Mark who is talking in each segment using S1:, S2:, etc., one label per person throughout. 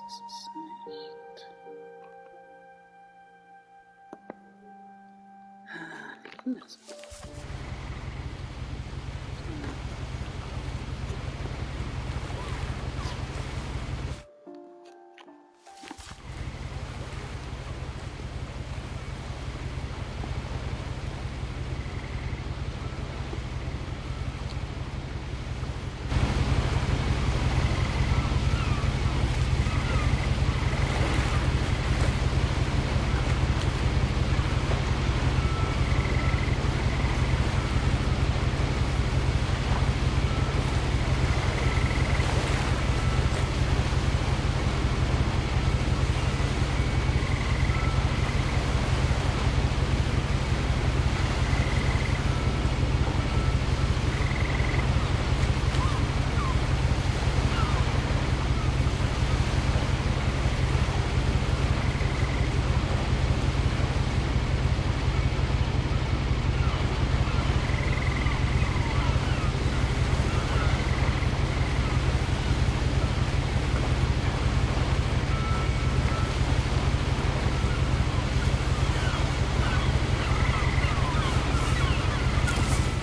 S1: nicht. Anders.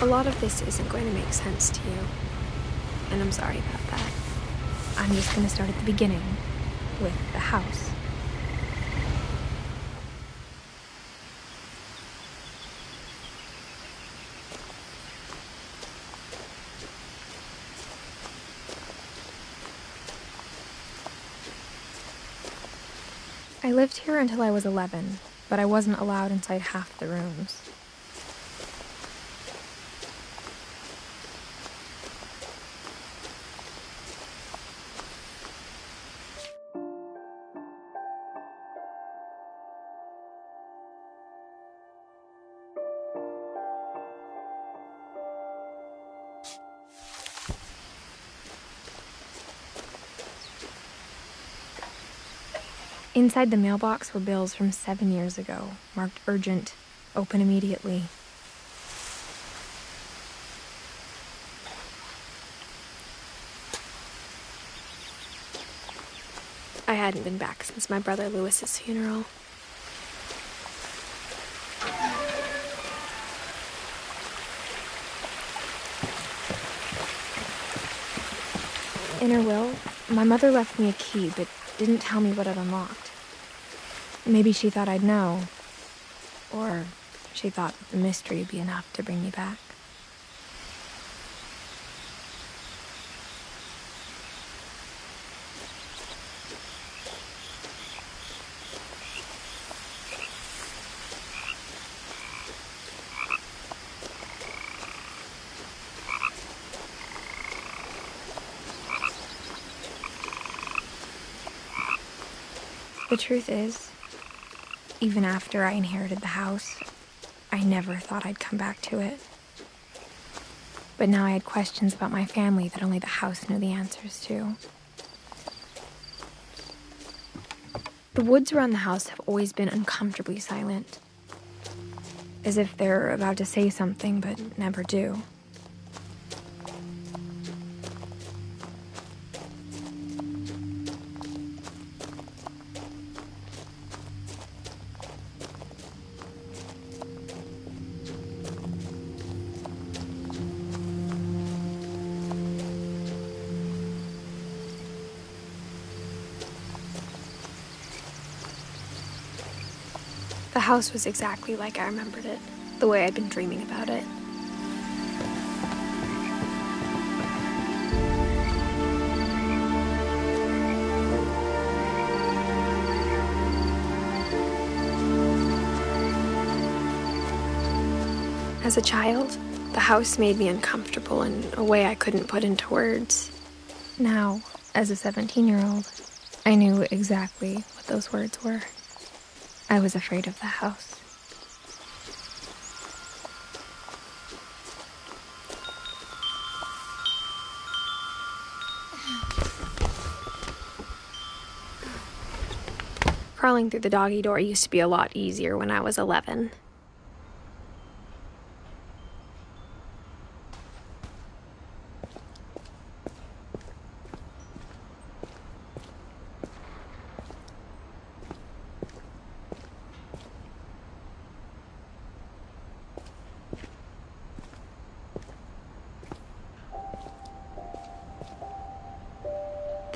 S2: A lot of this isn't going to make sense to you, and I'm sorry about that. I'm just going to start at the beginning, with the house. I lived here until I was 11, but I wasn't allowed inside half the rooms. Inside the mailbox were bills from 7 years ago, marked urgent, open immediately. I hadn't been back since my brother Lewis's funeral. In her will, my mother left me a key, but didn't tell me what it unlocked. Maybe she thought I'd know. Or she thought the mystery would be enough to bring me back. The truth is, even after I inherited the house, I never thought I'd come back to it. But now I had questions about my family that only the house knew the answers to. The woods around the house have always been uncomfortably silent, as if they're about to say something but never do. The house was exactly like I remembered it, the way I'd been dreaming about it. As a child, the house made me uncomfortable in a way I couldn't put into words. Now, as a 17-year-old, I knew exactly what those words were. I was afraid of the house. Crawling through the doggy door used to be a lot easier when I was 11.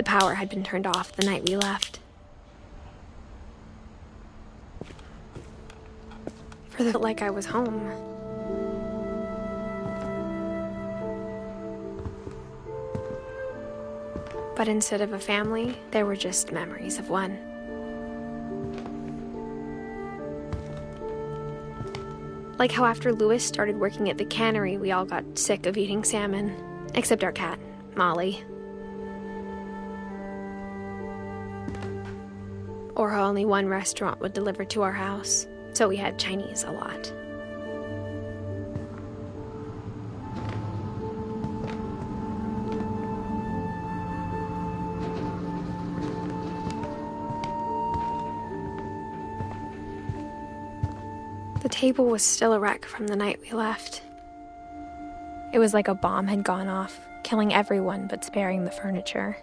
S2: power had been turned off the night we left. Felt like I was home. But instead of a family, there were just memories of one. Like how after Louis started working at the cannery, we all got sick of eating salmon, except our cat, Molly. Or how only one restaurant would deliver to our house, so we had Chinese a lot. The table was still a wreck from the night we left. It was like a bomb had gone off, killing everyone but sparing the furniture.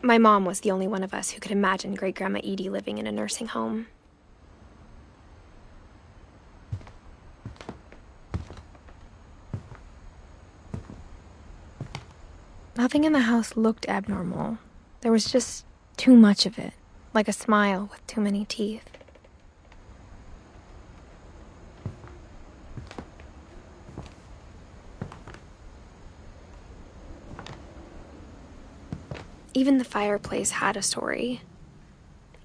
S2: My mom was the only one of us who could imagine Great-Grandma Edie living in a nursing home. Nothing in the house looked abnormal. There was just too much of it, like a smile with too many teeth. Even the fireplace had a story.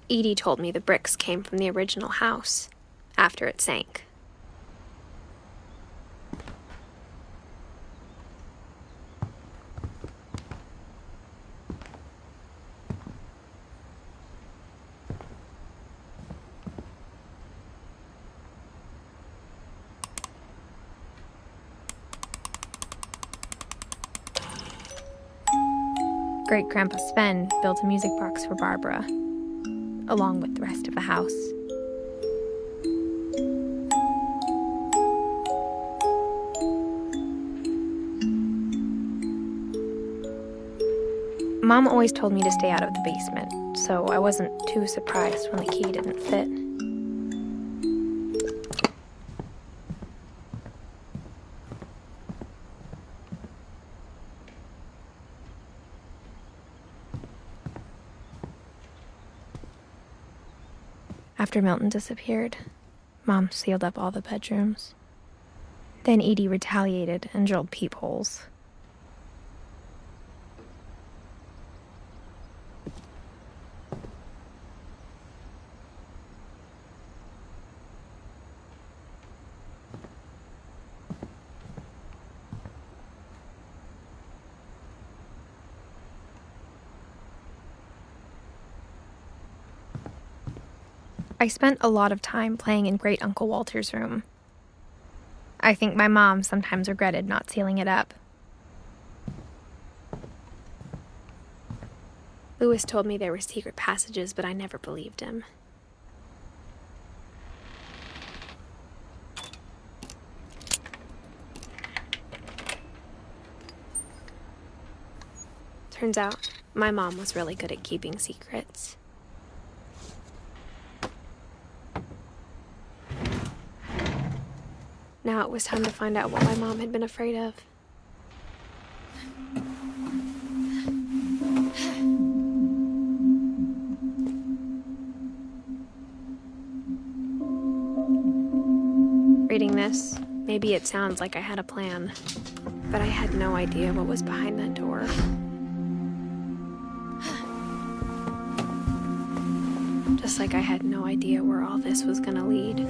S2: Edie told me the bricks came from the original house, after it sank. Great-Grandpa Sven built a music box for Barbara, along with the rest of the house. Mom always told me to stay out of the basement, so I wasn't too surprised when the key didn't fit. After Milton disappeared, Mom sealed up all the bedrooms. Then Edie retaliated and drilled peepholes. I spent a lot of time playing in Great Uncle Walter's room. I think my mom sometimes regretted not sealing it up. Louis told me there were secret passages, but I never believed him. Turns out, my mom was really good at keeping secrets. Now it was time to find out what my mom had been afraid of. Reading this, maybe it sounds like I had a plan, but I had no idea what was behind that door. Just like I had no idea where all this was gonna lead.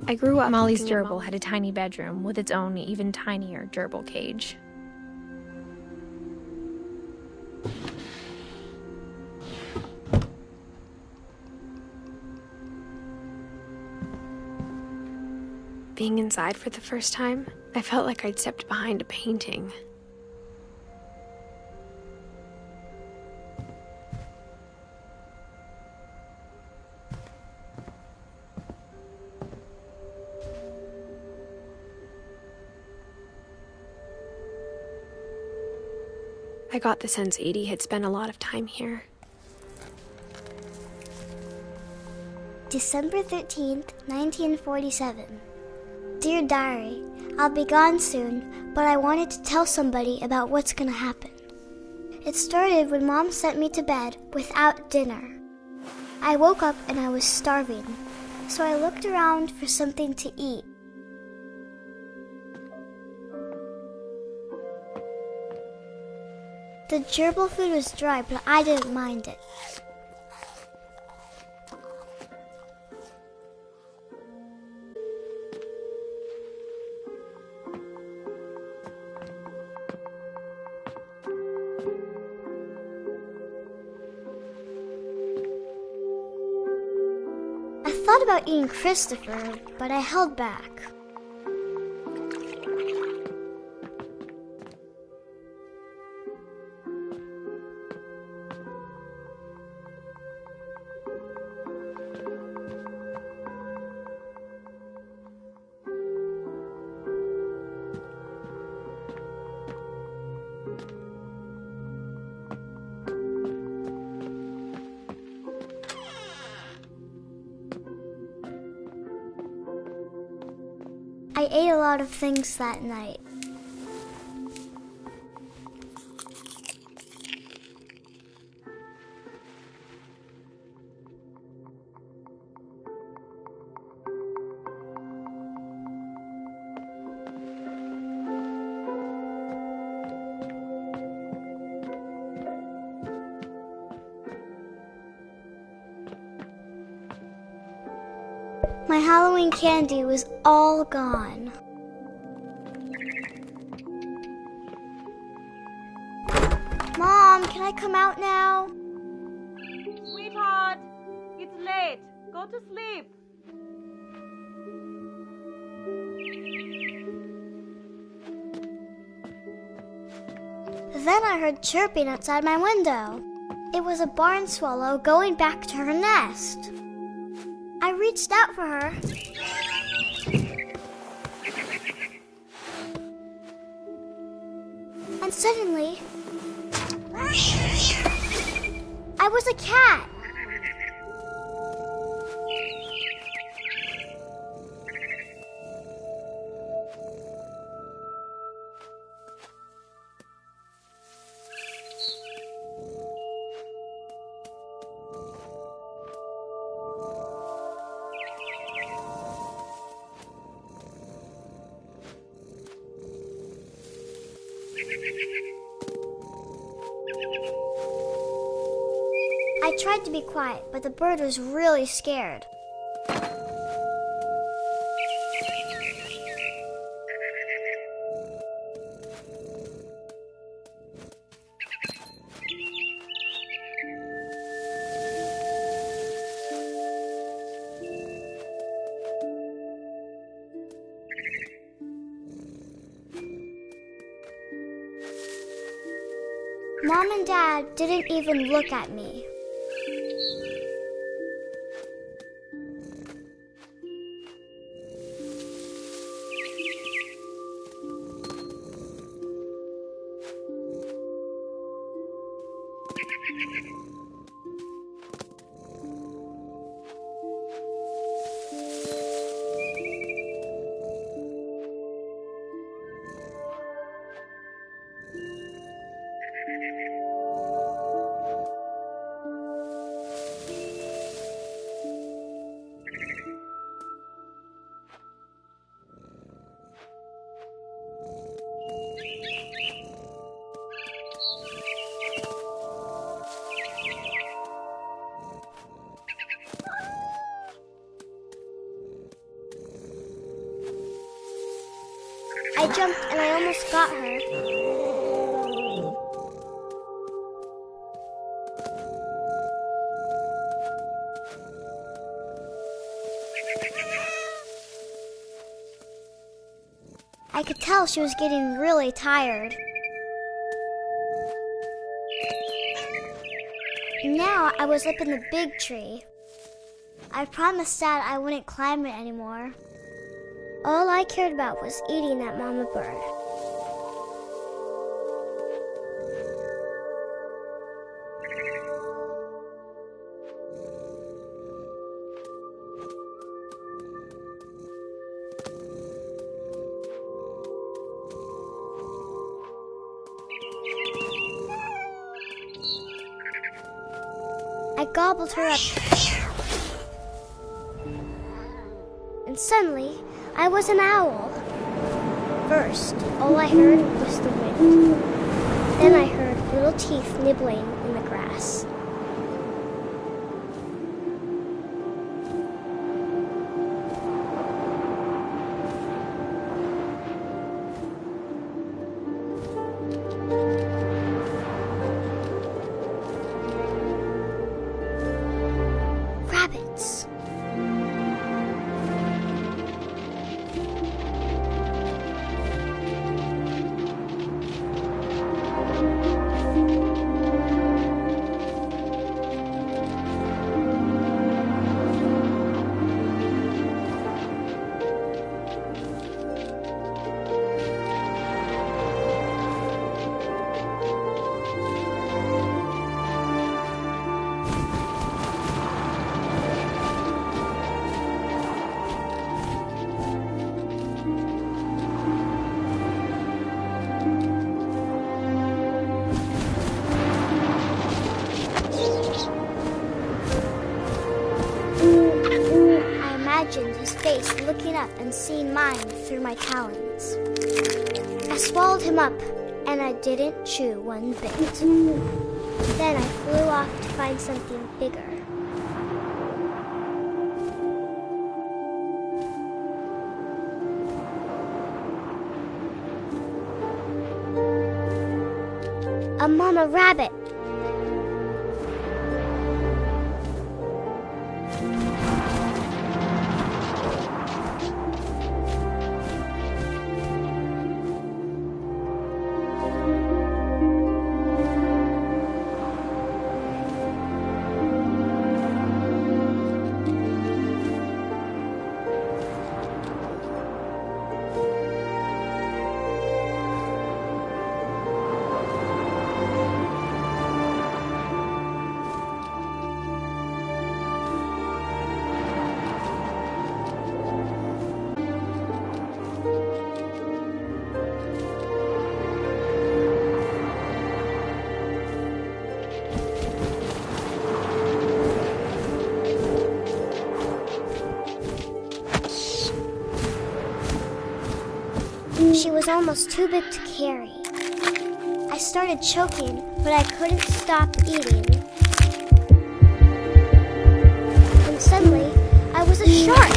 S2: I grew up. Molly's gerbil had a tiny bedroom with its own even tinier gerbil cage. Being inside for the first time, I felt like I'd stepped behind a painting. I got the sense Edie had spent a lot of time here.
S1: December 13th, 1947. Dear Diary, I'll be gone soon, but I wanted to tell somebody about what's gonna happen. It started when Mom sent me to bed without dinner. I woke up and I was starving, so I looked around for something to eat. The gerbil food was dry, but I didn't mind it. I thought about eating Christopher, but I held back. I ate a lot of things that night. My Halloween candy was all gone. Mom, can I come out now?
S3: Sweetheart, it's late. Go to sleep.
S1: Then I heard chirping outside my window. It was a barn swallow going back to her nest. I reached out for her. And suddenly, I was a cat. I tried to be quiet, but the bird was really scared. Mom and Dad didn't even look at me. I jumped and I almost got her. I could tell she was getting really tired. Now I was up in the big tree. I promised Dad I wouldn't climb it anymore. All I cared about was eating that mama bird. I gobbled her up. And suddenly, I was an owl. First, all I heard was the wind. Then I heard little teeth nibbling in the grass. Rabbits. His face looking up and seeing mine through my talons. I swallowed him up, and I didn't chew one bit. Then I flew off to find something bigger. A mama rabbit. She was almost too big to carry. I started choking, but I couldn't stop eating. And suddenly, I was a shark.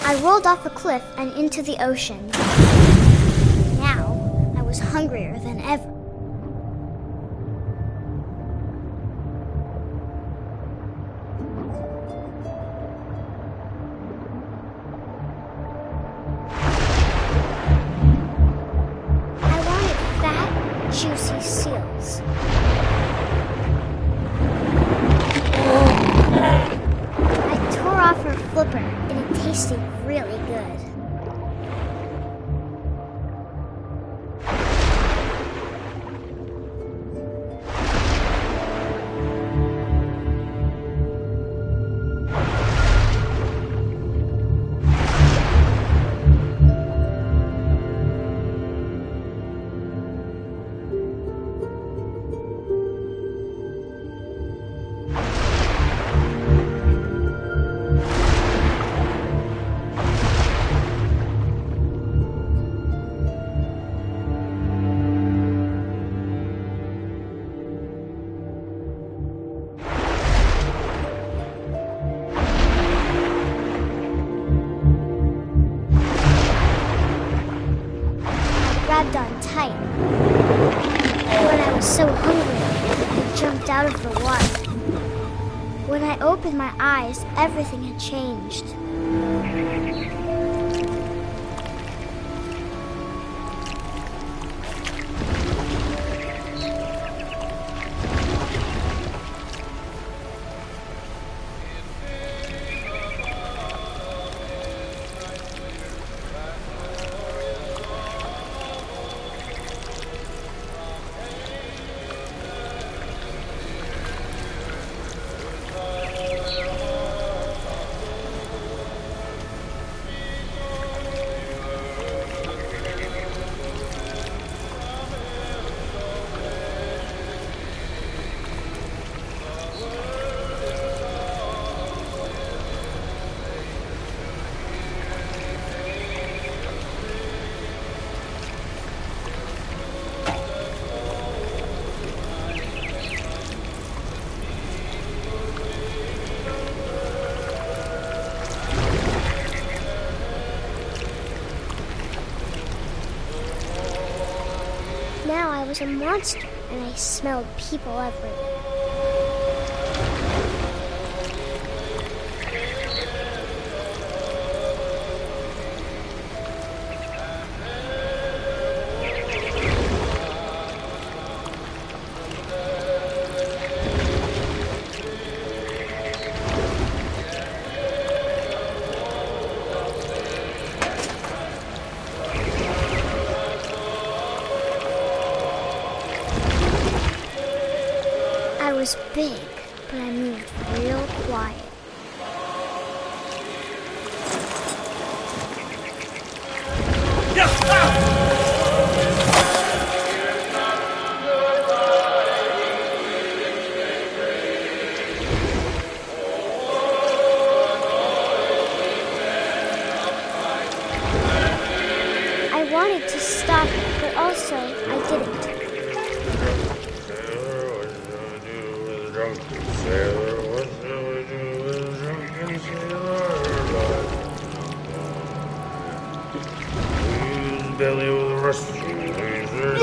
S1: I rolled off a cliff and into the ocean. Now, I was hungrier than ever. I wanted fat, juicy seals. I tore off her flipper, and it tasted really good. Grabbed on tight. When I was so hungry, I jumped out of the water. When I opened my eyes, everything had changed. I was a monster and I smelled people everywhere. I was big, but I moved real quiet. I wanted to stop it, but also I didn't.
S4: Belly with a rescue laser.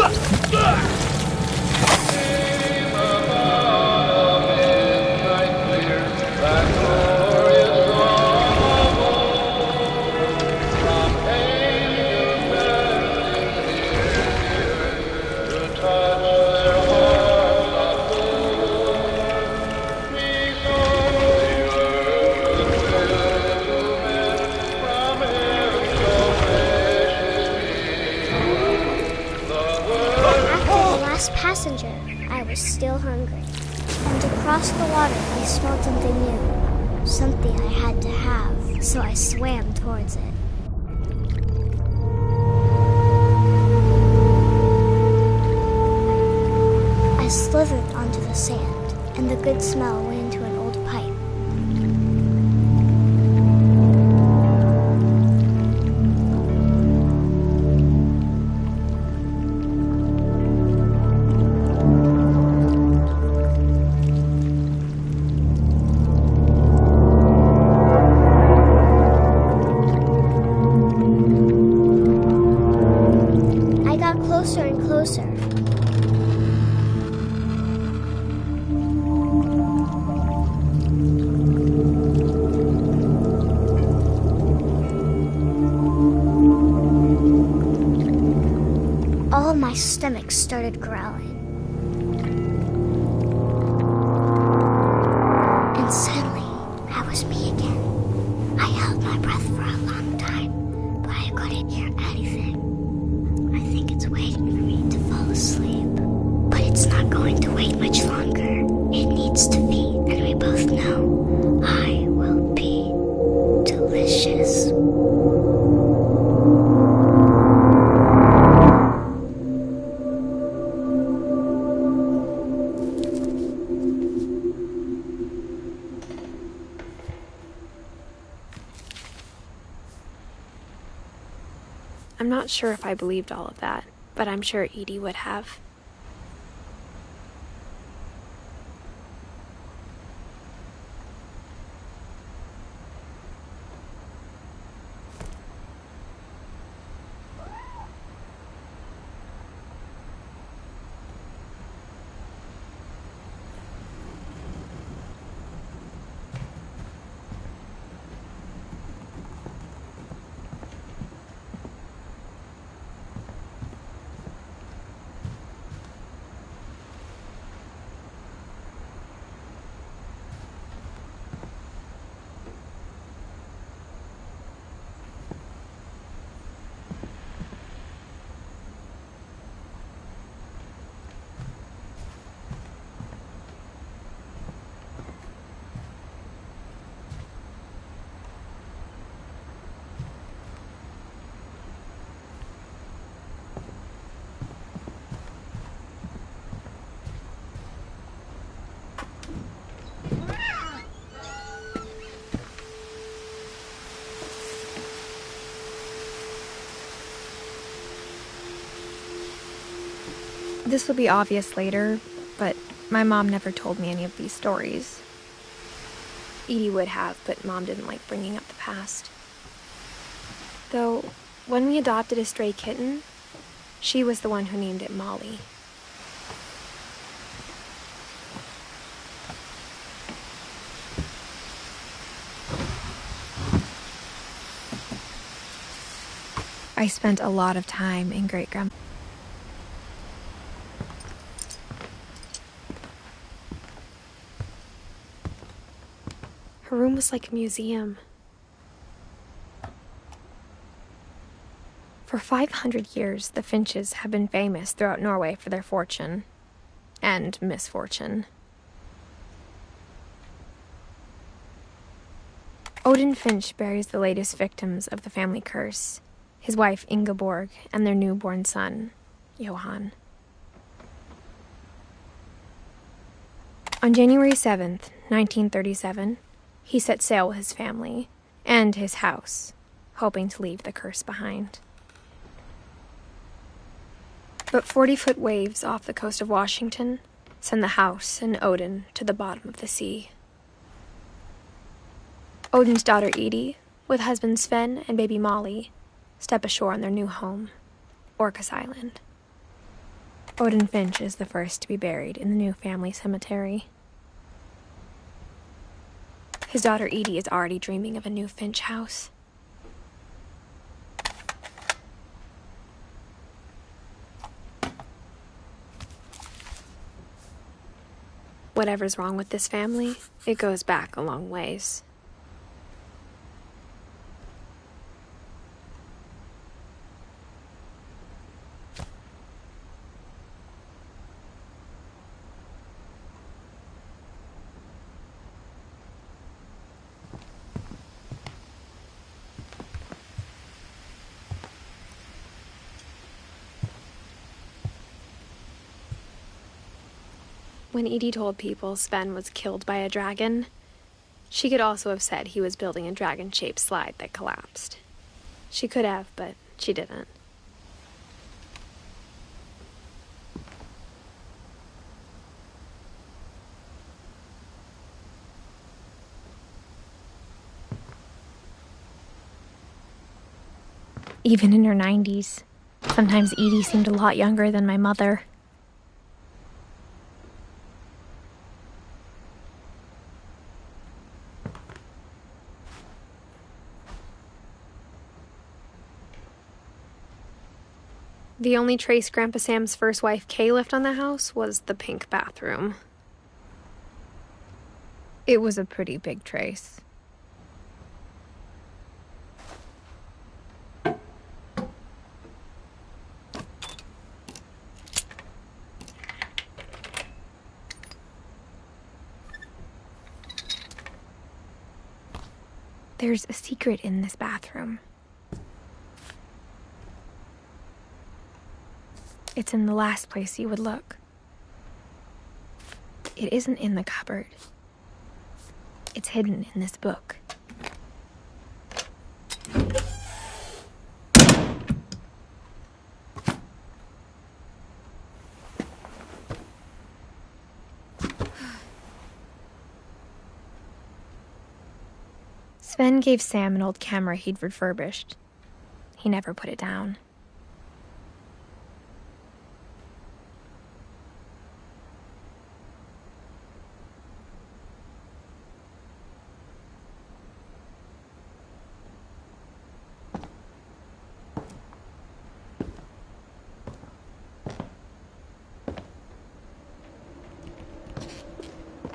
S1: Passenger, I was still hungry. And across the water, I smelled something new. Something I had to have, so I swam towards it. I slithered onto the sand, and the good smell went into an old pipe. Closer and closer. All of my stomach started growling. And suddenly, I was me again. I held my breath for a long time, but I couldn't hear anything. I think it's waiting for me to fall asleep. But it's not going to wait much longer. It needs to be, and we both know I will be delicious.
S2: I'm not sure if I believed all of that, but I'm sure Edie would have. This will be obvious later, but my mom never told me any of these stories. Edie would have, but Mom didn't like bringing up the past. Though, when we adopted a stray kitten, she was the one who named it Molly. I spent a lot of time in great-grandma. Her room was like a museum. For 500 years, the Finches have been famous throughout Norway for their fortune and misfortune. Odin Finch buries the latest victims of the family curse, his wife Ingeborg and their newborn son, Johan. On January 7th, 1937, he set sail with his family and his house, hoping to leave the curse behind. But 40-foot waves off the coast of Washington send the house and Odin to the bottom of the sea. Odin's daughter Edie, with husband Sven and baby Molly, step ashore on their new home, Orcas Island. Odin Finch is the first to be buried in the new family cemetery. His daughter Edie is already dreaming of a new Finch house. Whatever's wrong with this family, it goes back a long ways. When Edie told people Sven was killed by a dragon, she could also have said he was building a dragon-shaped slide that collapsed. She could have, but she didn't. Even in her 90s, sometimes Edie seemed a lot younger than my mother. The only trace Grandpa Sam's first wife, Kay, left on the house was the pink bathroom. It was a pretty big trace. There's a secret in this bathroom. It's in the last place you would look. It isn't in the cupboard. It's hidden in this book. Sven gave Sam an old camera he'd refurbished. He never put it down.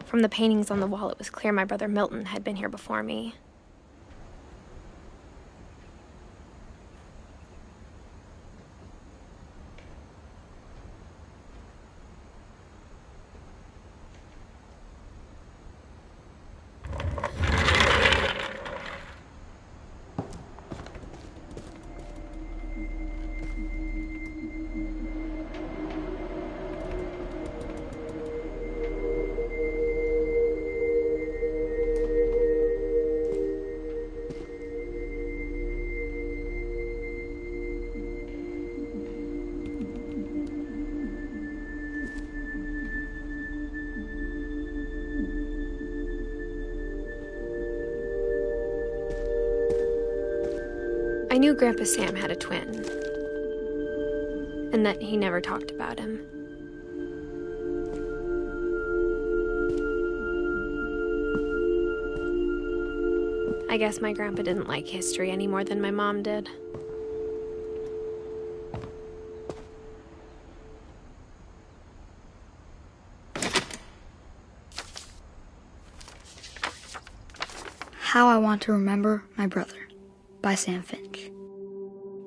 S2: From the paintings on the wall, it was clear my brother Milton had been here before me. I knew Grandpa Sam had a twin, and that he never talked about him. I guess my grandpa didn't like history any more than my mom did.
S5: How I Want to Remember My Brother by Sam Finch.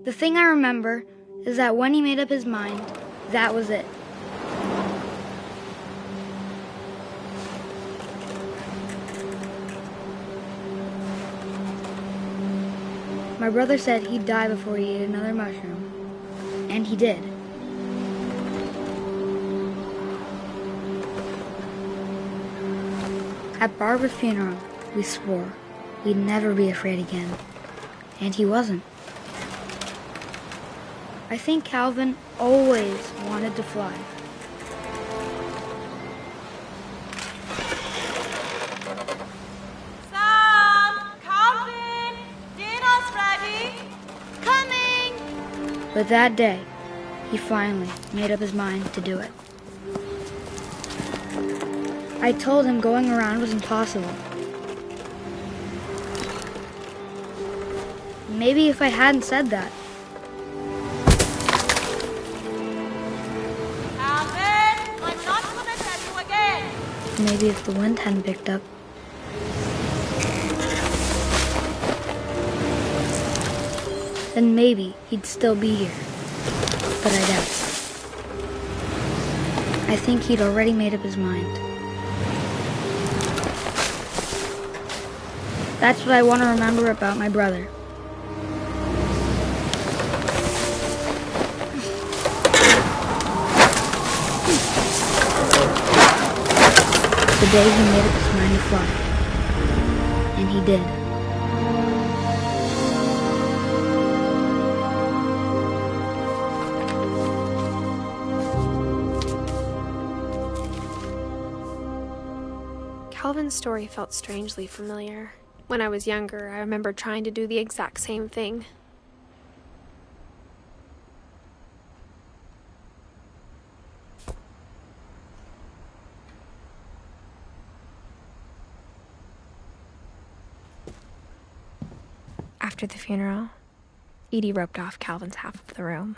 S5: The thing I remember is that when he made up his mind, that was it. My brother said he'd die before he ate another mushroom, and he did. At Barbara's funeral, we swore we'd never be afraid again, and he wasn't. I think Calvin always wanted to fly.
S3: Sam! Calvin! Dinner's ready!
S1: Coming!
S5: But that day, he finally made up his mind to do it. I told him going around was impossible. Maybe if I hadn't said that.
S3: Calvin! I'm not gonna tell you again!
S5: Maybe if the wind hadn't picked up. Then maybe he'd still be here. But I doubt it. I think he'd already made up his mind. That's what I want to remember about my brother. The day he made up his mind to fly. And he did.
S2: Calvin's story felt strangely familiar. When I was younger, I remember trying to do the exact same thing. After the funeral, Edie roped off Calvin's half of the room.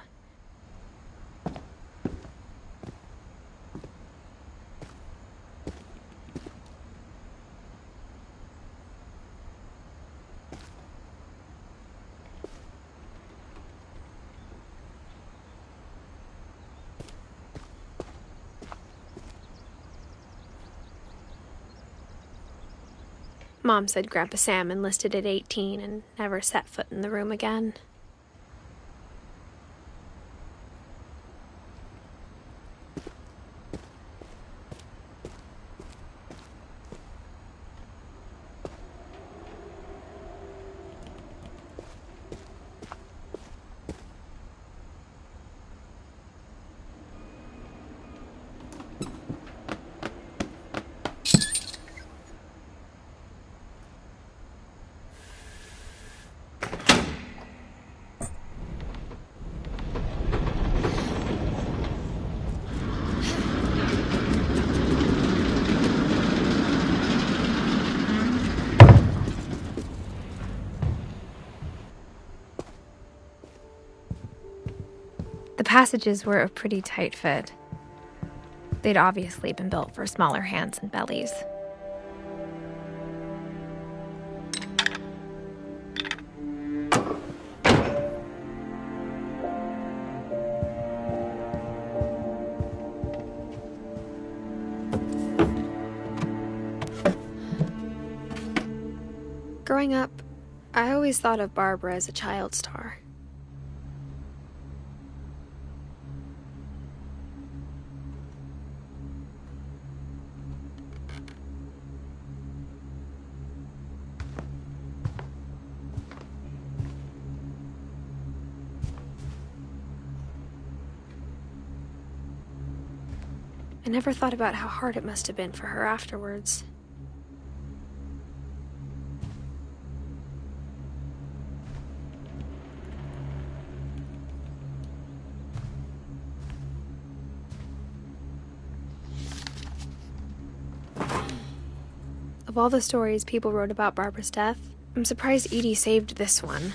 S2: Mom said Grandpa Sam enlisted at 18 and never set foot in the room again. The passages were a pretty tight fit. They'd obviously been built for smaller hands and bellies. Growing up, I always thought of Barbara as a child star. I never thought about how hard it must have been for her afterwards. Of all the stories people wrote about Barbara's death, I'm surprised Edie saved this one.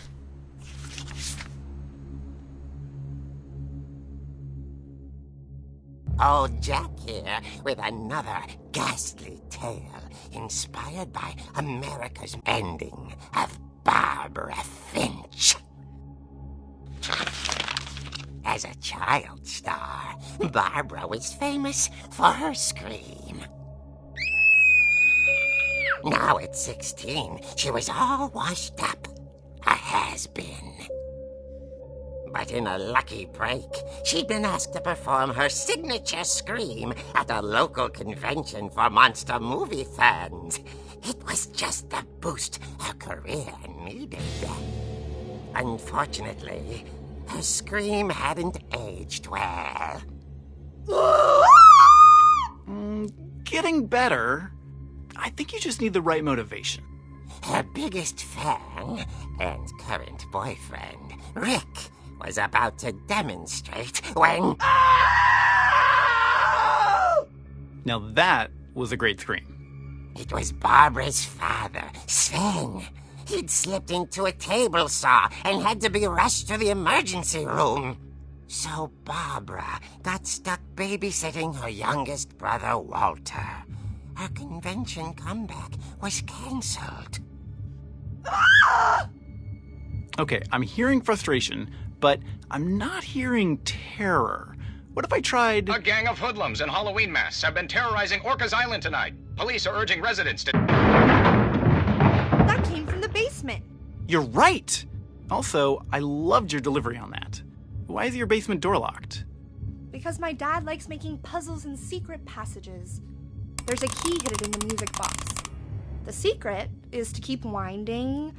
S6: Old Jack here with another ghastly tale inspired by America's ending of Barbara Finch. As a child star, Barbara was famous for her scream. Now at 16, she was all washed up, a has-been. But in a lucky break, she'd been asked to perform her signature scream at a local convention for monster movie fans. It was just the boost her career needed. Unfortunately, her scream hadn't aged well.
S7: Getting better. I think you just need the right motivation.
S6: Her biggest fan and current boyfriend, Rick, was about to demonstrate when...
S7: Now that was a great scream.
S6: It was Barbara's father, Sven. He'd slipped into a table saw and had to be rushed to the emergency room. So Barbara got stuck babysitting her youngest brother, Walter. Her convention comeback was cancelled.
S7: Okay, I'm hearing frustration, but I'm not hearing terror. What if I tried...
S8: A gang of hoodlums in Halloween masks have been terrorizing Orcas Island tonight. Police are urging residents to...
S9: That came from the basement.
S7: You're right! Also, I loved your delivery on that. Why is your basement door locked?
S9: Because my dad likes making puzzles and secret passages. There's a key hidden in the music box. The secret is to keep winding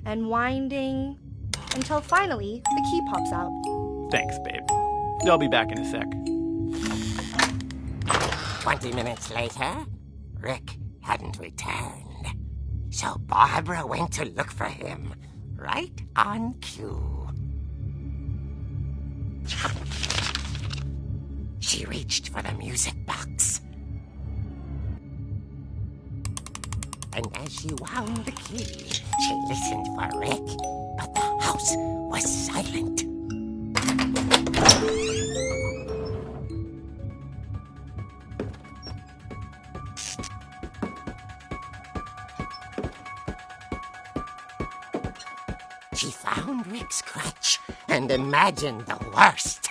S9: and winding until finally the key pops out.
S7: Thanks, babe. I'll be back in a sec.
S6: 20 minutes later, Rick hadn't returned. So Barbara went to look for him, right on cue. She reached for the music box. And as she wound the key, she listened for Rick, but the house was silent. She found Rick's crutch and imagined the worst.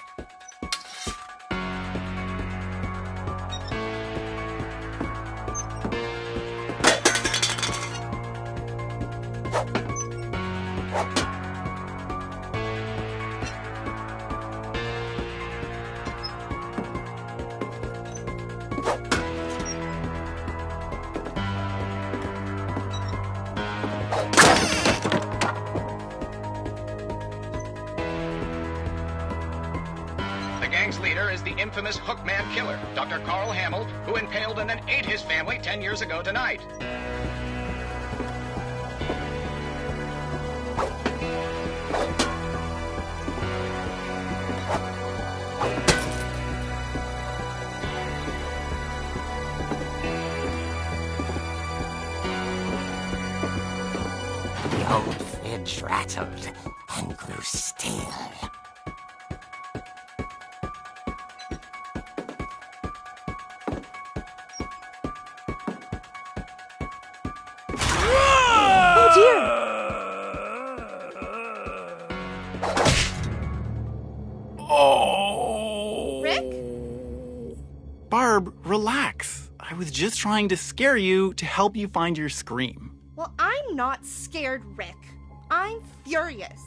S8: The gang's leader is the infamous Hookman killer, Dr. Carl Hamill, who impaled and then ate his family 10 years ago tonight. The old fridge rattled and grew still.
S9: Oh dear!
S7: Oh!
S9: Rick?
S7: Barb, relax. I was just trying to scare you to help you find your scream.
S9: Well, I'm not scared, Rick. I'm furious.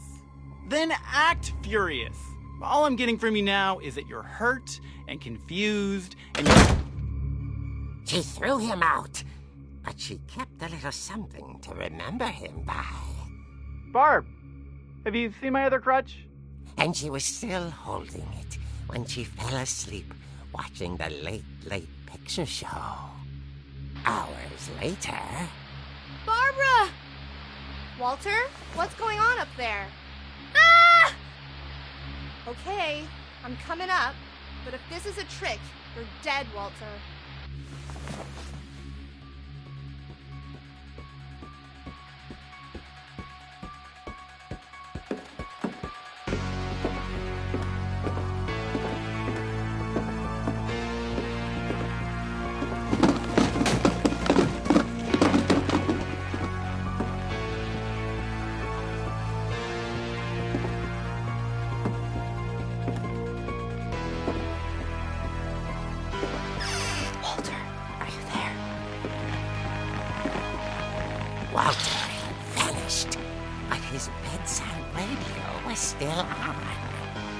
S7: Then act furious. All I'm getting from you now is that you're hurt and confused and
S6: She threw him out, but she kept a little something to remember him by.
S7: Barb, have you seen my other crutch?
S6: And she was still holding it when she fell asleep watching the late picture show. Hours later...
S9: Barbara! Walter, what's going on up there? Ah! Okay, I'm coming up, but if this is a trick, you're dead, Walter.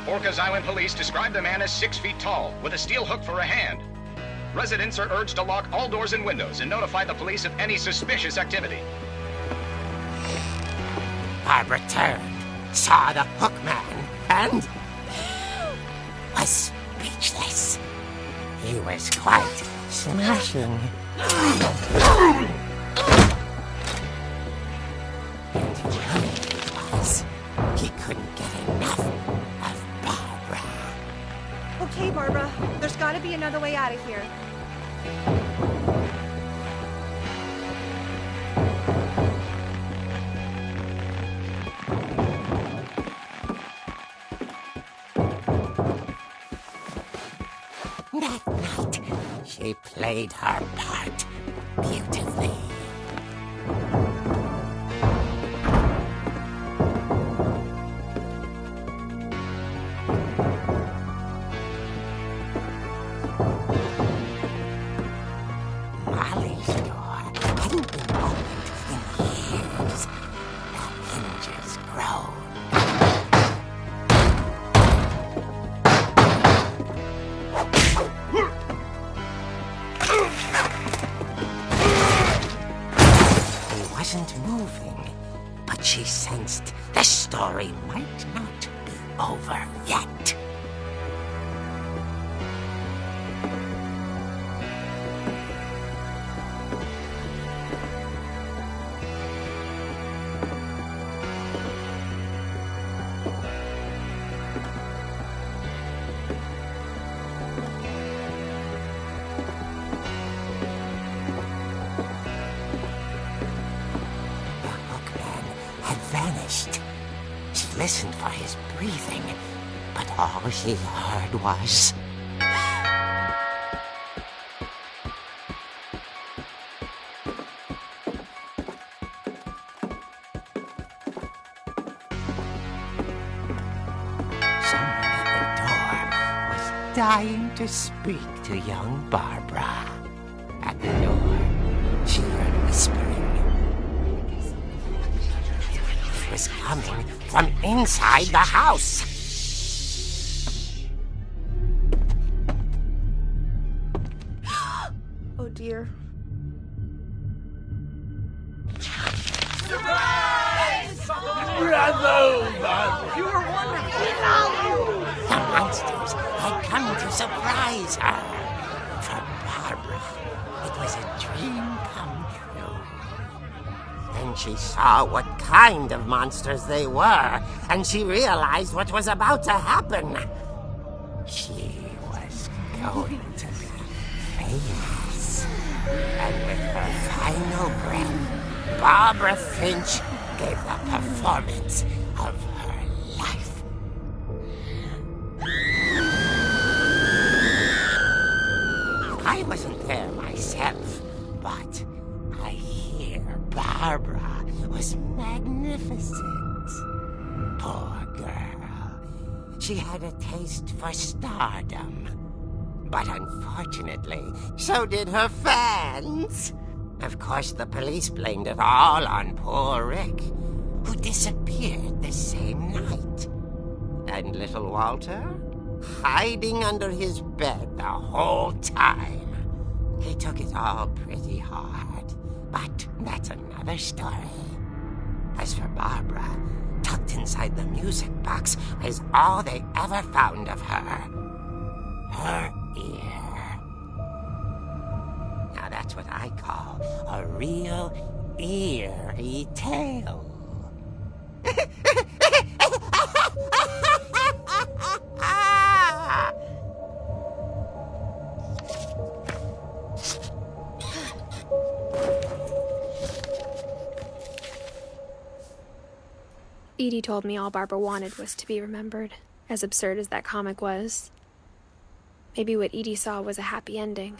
S8: Orcas Island police describe the man as 6 feet tall, with a steel hook for a hand. Residents are urged to lock all doors and windows and notify the police of any suspicious activity.
S6: Barbara turned, saw the hook man, and was speechless. He was quite smashing. And he was. He couldn't get enough of Barbara.
S9: Okay, Barbara, there's got to be another way out of here.
S6: That night, she played her part beautifully. Molly's door hadn't been opened in years. The hinges groaned. He wasn't moving, but she sensed the story might not be over yet. She listened for his breathing, but all she heard was... Someone at the door was dying to speak to young Barbara. At the door, she heard whispering. Was coming from inside the house.
S9: Oh dear.
S3: Surprise!
S4: Bravo, Barbara!
S3: You were wonderful!
S6: The monsters had come to surprise her. For Barbara, it was a dream come true. Then she saw what kind of monsters they were, and she realized what was about to happen. She was going to be famous. And with her final breath, Barbara Finch gave the performance of her life. I wasn't there myself, but I hear Barbara was magnificent. Poor girl. She had a taste for stardom. But unfortunately, so did her fans. Of course, the police blamed it all on poor Rick, who disappeared the same night. And little Walter, hiding under his bed the whole time. He took it all pretty hard, but that's another story. As for Barbara, tucked inside the music box is all they ever found of her. Her ear. Now that's what I call a real eerie tale.
S2: Edie told me all Barbara wanted was to be remembered, as absurd as that comic was. Maybe what Edie saw was a happy ending.